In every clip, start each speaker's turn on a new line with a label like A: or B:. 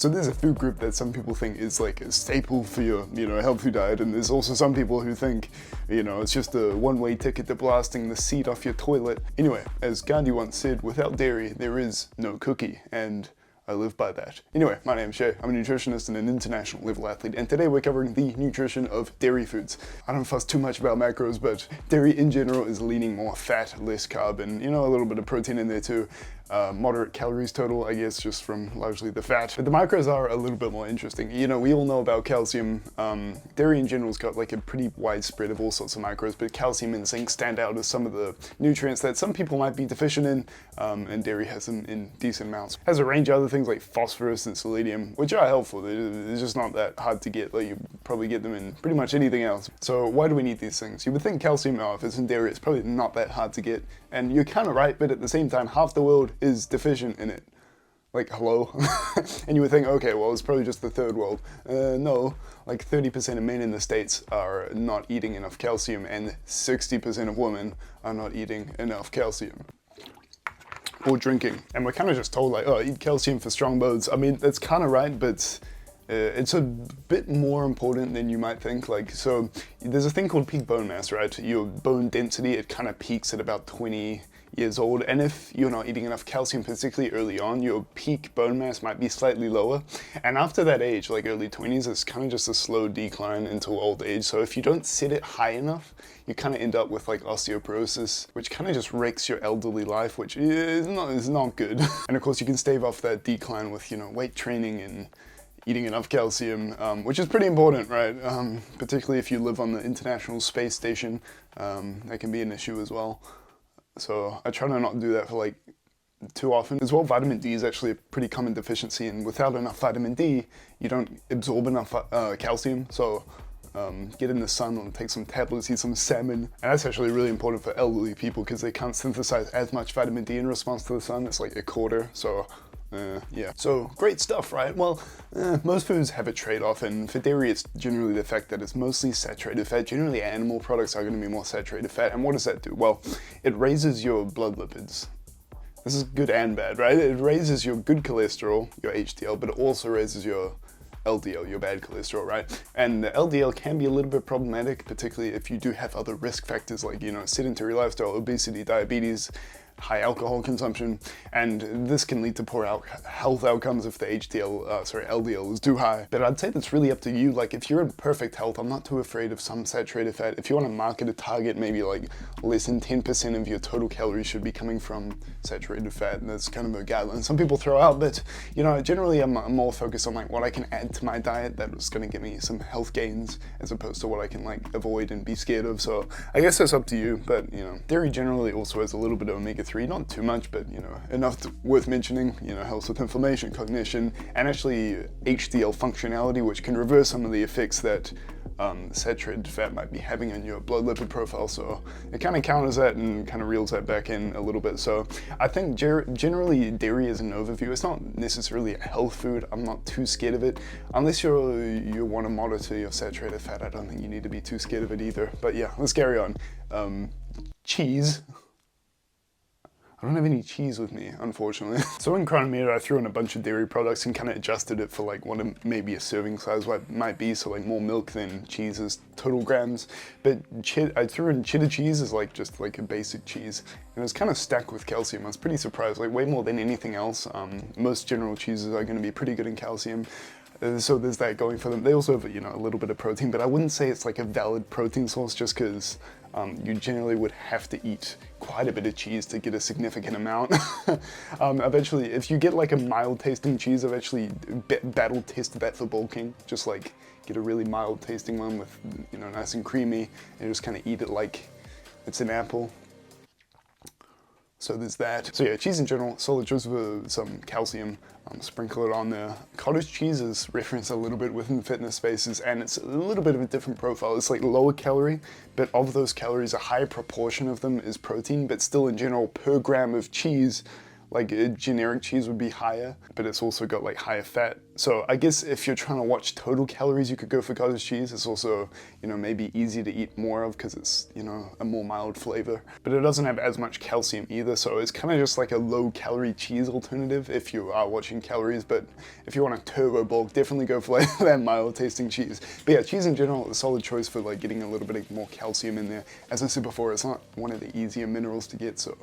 A: So there's a food group that some people think is like a staple for your, healthy diet, and there's also some people who think, it's just a one-way ticket to blasting the seat off your toilet. Anyway, as Gandhi once said, without dairy, there is no cookie, and I live by that. Anyway, my name's Shay. I'm a nutritionist and an international level athlete, and today we're covering the nutrition of dairy foods. I don't fuss too much about macros, but dairy in general is leaning more fat, less carb, and a little bit of protein in there too. Moderate calories total, I guess, just from largely the fat. But the macros are a little bit more interesting. We all know about calcium. Dairy in general's got like a pretty wide spread of all sorts of macros, but calcium and zinc stand out as some of the nutrients that some people might be deficient in, and dairy has them in decent amounts. It has a range of other things like phosphorus and selenium, which are helpful. They're just not that hard to get. Like, you probably get them in pretty much anything else. So why do we need these things? You would think calcium, if it's in dairy, it's probably not that hard to get. And you're kind of right, but at the same time, half the world is deficient in it. Like, hello? And you would think, okay, well, it's probably just the third world. No, like 30% of men in the States are not eating enough calcium, and 60% of women are not eating enough calcium. Or drinking. And we're kind of just told, like, oh, eat calcium for strong bones. I mean, that's kind of right, but it's a bit more important than you might think. Like, so there's a thing called peak bone mass, right? Your bone density, it kind of peaks at about 20 years old, and if you're not eating enough calcium, particularly early on, your peak bone mass might be slightly lower. And after that age, like early 20s, it's kind of just a slow decline until old age. So if you don't set it high enough, you kind of end up with like osteoporosis, which kind of just wrecks your elderly life, which is not good. And of course, you can stave off that decline with, weight training and eating enough calcium, which is pretty important, right? Particularly if you live on the International Space Station, that can be an issue as well. So I try to not do that for like too often. As well, vitamin D is actually a pretty common deficiency, and without enough vitamin D, you don't absorb enough calcium. So get in the sun or take some tablets, eat some salmon. And that's actually really important for elderly people because they can't synthesize as much vitamin D in response to the sun. It's like a quarter, so yeah. So great stuff, right? Well, most foods have a trade-off, and for dairy it's generally the fact that it's mostly saturated fat. Generally animal products are going to be more saturated fat, and what does that do? Well, it raises your blood lipids. This is good and bad, right? It raises your good cholesterol, your HDL, but it also raises your LDL, your bad cholesterol, right? And the LDL can be a little bit problematic, particularly if you do have other risk factors like, sedentary lifestyle, obesity, diabetes, high alcohol consumption, and this can lead to poor health outcomes if the LDL is too high. But I'd say that's really up to you. Like, if you're in perfect health, I'm not too afraid of some saturated fat. If you want to market a target, maybe like less than 10% of your total calories should be coming from saturated fat, and that's kind of a guideline some people throw out. But generally I'm more focused on like what I can add to my diet that was going to give me some health gains, as opposed to what I can like avoid and be scared of. So I guess that's up to you. But dairy generally also has a little bit of omega-3, not too much, but enough worth mentioning. Helps with inflammation, cognition, and actually HDL functionality, which can reverse some of the effects that saturated fat might be having on your blood lipid profile. So it kind of counters that and kind of reels that back in a little bit. So I think generally dairy is an overview. It's not necessarily a health food. I'm not too scared of it. Unless you want to monitor your saturated fat, I don't think you need to be too scared of it either. But yeah, let's carry on. Cheese. I don't have any cheese with me, unfortunately. So in Chronometer, I threw in a bunch of dairy products and kind of adjusted it for like what maybe a serving size might be, so like more milk than cheese as total grams. But I threw in cheddar cheese as like just like a basic cheese, and it was kind of stacked with calcium. I was pretty surprised, like way more than anything else. Most general cheeses are going to be pretty good in calcium. So there's that going for them. They also have, a little bit of protein, but I wouldn't say it's like a valid protein source just because you generally would have to eat quite a bit of cheese to get a significant amount. Eventually, if you get like a mild tasting cheese, I've actually battle tested that for bulking. Just like get a really mild tasting one with, nice and creamy, and just kind of eat it like it's an apple. So there's that. So yeah, cheese in general, solid choice for some calcium. Sprinkle it on there. Cottage cheese is referenced a little bit within fitness spaces, and it's a little bit of a different profile. It's like lower calorie, but of those calories, a high proportion of them is protein, but still in general, per gram of cheese, Like a generic cheese would be higher, but it's also got like higher fat. So I guess if you're trying to watch total calories, you could go for cottage cheese. It's also, you know, maybe easy to eat more of because it's, you know, a more mild flavor. But it doesn't have as much calcium either, so it's kind of just like a low calorie cheese alternative if you are watching calories. But if you want a turbo bulk, definitely go for like that mild tasting cheese. But yeah, cheese in general is a solid choice for like getting a little bit more calcium in there. As I said before, it's not one of the easier minerals to get, so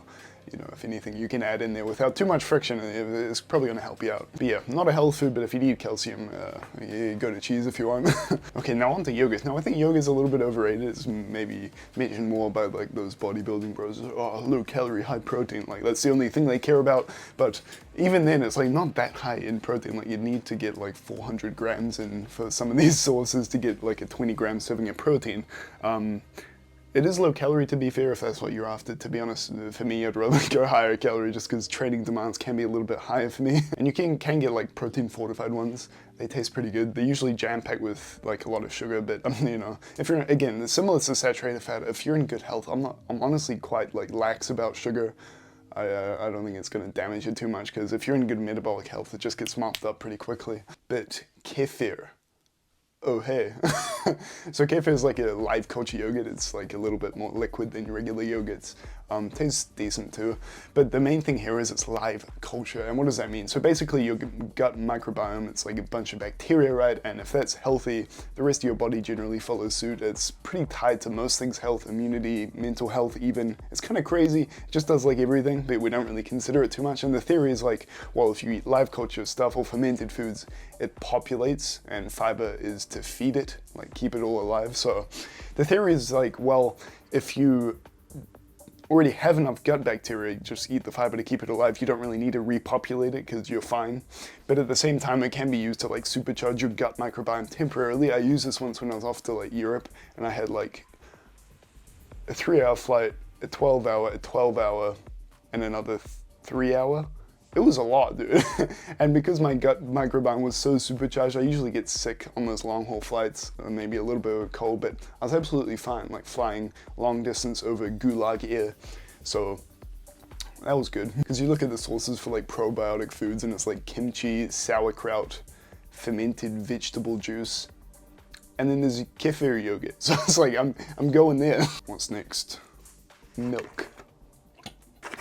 A: you know, if anything you can add in there without too much friction, it's probably going to help you out. But yeah, not a health food, but if you need calcium, you go to cheese if you want. Okay, now on to yogurt. Now I think yogurt's a little bit overrated. It's maybe mentioned more by like those bodybuilding bros. Oh, low calorie, high protein. Like that's the only thing they care about. But even then, it's like not that high in protein. Like you need to get like 400 grams in for some of these sources to get like a 20-gram serving of protein. It is low calorie, to be fair, if that's what you're after. To be honest, for me, I'd rather go higher calorie just because training demands can be a little bit higher for me. And you can get like protein fortified ones. They taste pretty good. They're usually jam-packed with like a lot of sugar, but you know, if you're, again, similar to saturated fat, if you're in good health, I'm honestly quite like lax about sugar. I don't think it's going to damage you too much because if you're in good metabolic health, it just gets mopped up pretty quickly. But kefir. Oh hey. So kefir is like a live culture yogurt. It's like a little bit more liquid than your regular yogurts. Tastes decent too. But the main thing here is it's live culture. And what does that mean? So basically your gut microbiome, it's like a bunch of bacteria, right? And if that's healthy, the rest of your body generally follows suit. It's pretty tied to most things: health, immunity, mental health even. It's kind of crazy. It just does like everything, but we don't really consider it too much. And the theory is like, well, if you eat live culture stuff or fermented foods, it populates, and fiber is to feed it, like keep it all alive. So the theory is like, well, if you already have enough gut bacteria, just eat the fiber to keep it alive. You don't really need to repopulate it because you're fine. But at the same time, it can be used to like supercharge your gut microbiome temporarily. I used this once when I was off to like Europe, and I had like a 3-hour flight, a 12-hour, and another 3-hour. It was a lot, dude. And because my gut microbiome was so supercharged, I usually get sick on those long haul flights, maybe a little bit of a cold, but I was absolutely fine, like flying long distance over gulag air. So that was good. Because you look at the sources for like probiotic foods and it's like kimchi, sauerkraut, fermented vegetable juice, and then there's kefir yogurt. So it's like, I'm going there. What's next? Milk.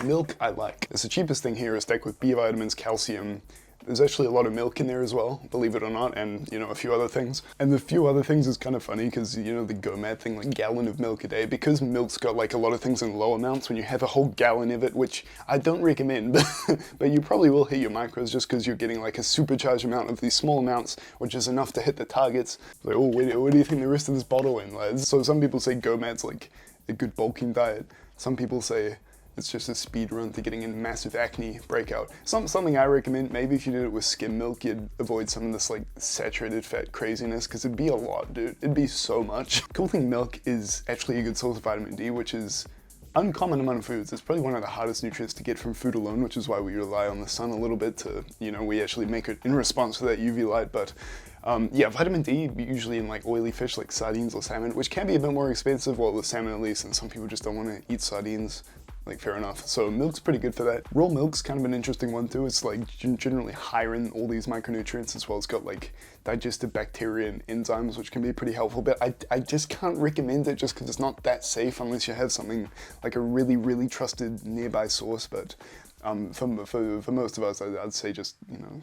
A: Milk I like. It's the cheapest thing here, is stacked with B vitamins, calcium. There's actually a lot of milk in there as well, believe it or not, and you know, a few other things. And the few other things is kind of funny because, you know, the go mad thing, like gallon of milk a day, because milk's got like a lot of things in low amounts. When you have a whole gallon of it, which I don't recommend, but you probably will hit your macros just because you're getting like a supercharged amount of these small amounts, which is enough to hit the targets. Like, oh, what do you think the rest of this bottle in, lads? So some people say go mad's like a good bulking diet. Some people say it's just a speed run to getting a massive acne breakout. Something I recommend, maybe if you did it with skim milk, you'd avoid some of this like saturated fat craziness, because it'd be a lot, dude. It'd be so much. Cool thing, milk is actually a good source of vitamin D, which is uncommon among foods. It's probably one of the hardest nutrients to get from food alone, which is why we rely on the sun a little bit to, you know, we actually make it in response to that UV light. But yeah, vitamin D, usually in like oily fish like sardines or salmon, which can be a bit more expensive, well, the salmon at least, and some people just don't want to eat sardines. Like, fair enough. So milk's pretty good for that. Raw milk's kind of an interesting one too. It's like generally higher in all these micronutrients, as well as got like digestive bacteria and enzymes, which can be pretty helpful. But I just can't recommend it just because it's not that safe unless you have something like a really, really trusted nearby source. But for most of us, I'd say just, you know,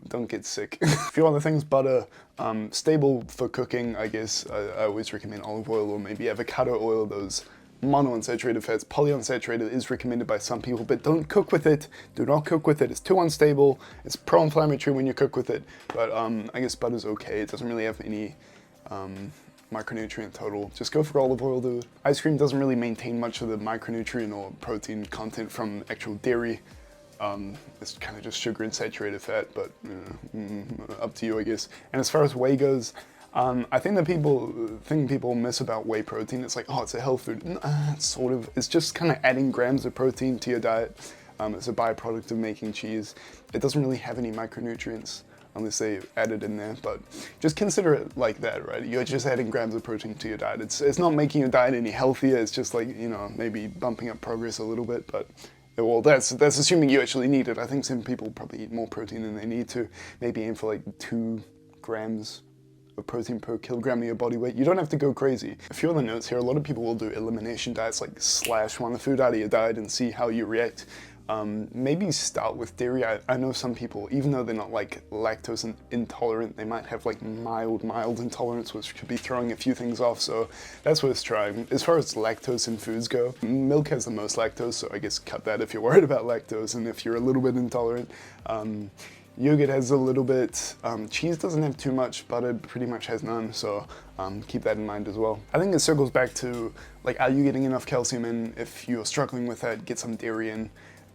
A: don't get sick. A few other things: butter, stable for cooking, I guess. I always recommend olive oil or maybe avocado oil, those monounsaturated fats. Polyunsaturated is recommended by some people, but don't cook with it. Do not cook with it. It's too unstable. It's pro-inflammatory when you cook with it. But I guess butter's okay. It doesn't really have any micronutrient total. Just go for olive oil, dude. Ice cream doesn't really maintain much of the micronutrient or protein content from actual dairy. It's kind of just sugar and saturated fat, but up to you, I guess. And as far as whey goes, I think people miss about whey protein. It's like, oh, it's a health food. Sort of. It's just kind of adding grams of protein to your diet. It's a byproduct of making cheese. It doesn't really have any micronutrients. unless they add it in there, but just consider it like that, right? You're just adding grams of protein to your diet. It's not making your diet any healthier, it's just like, you know, maybe bumping up progress a little bit, but well, that's assuming you actually need it. I think some people probably eat more protein than they need to. Maybe aim for like 2 grams of protein per kilogram of your body weight. You don't have to go crazy. A few other notes here, a lot of people will do elimination diets, like slash one food out of your diet and see how you react. Maybe start with dairy. I know some people, even though they're not like lactose intolerant, they might have like mild intolerance, which could be throwing a few things off, so that's worth trying. As far as lactose in foods go, milk has the most lactose, so I guess cut that if you're worried about lactose and if you're a little bit intolerant. Yogurt has a little bit, cheese doesn't have too much, butter pretty much has none, so keep that in mind as well. I think it circles back to, like, are you getting enough calcium in? If you're struggling with that, get some dairy in.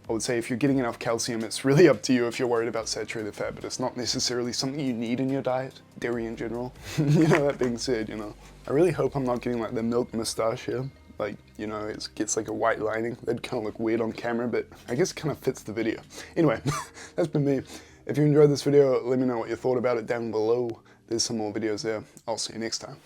A: I would say if you're getting enough calcium, it's really up to you if you're worried about saturated fat, but it's not necessarily something you need in your diet, dairy in general. You know, that being said, you know, I really hope I'm not getting like the milk mustache here. Like, you know, it gets like a white lining. That'd kind of look weird on camera, but I guess it kind of fits the video. Anyway, that's been me. If you enjoyed this video, let me know what you thought about it down below. There's some more videos there. I'll see you next time.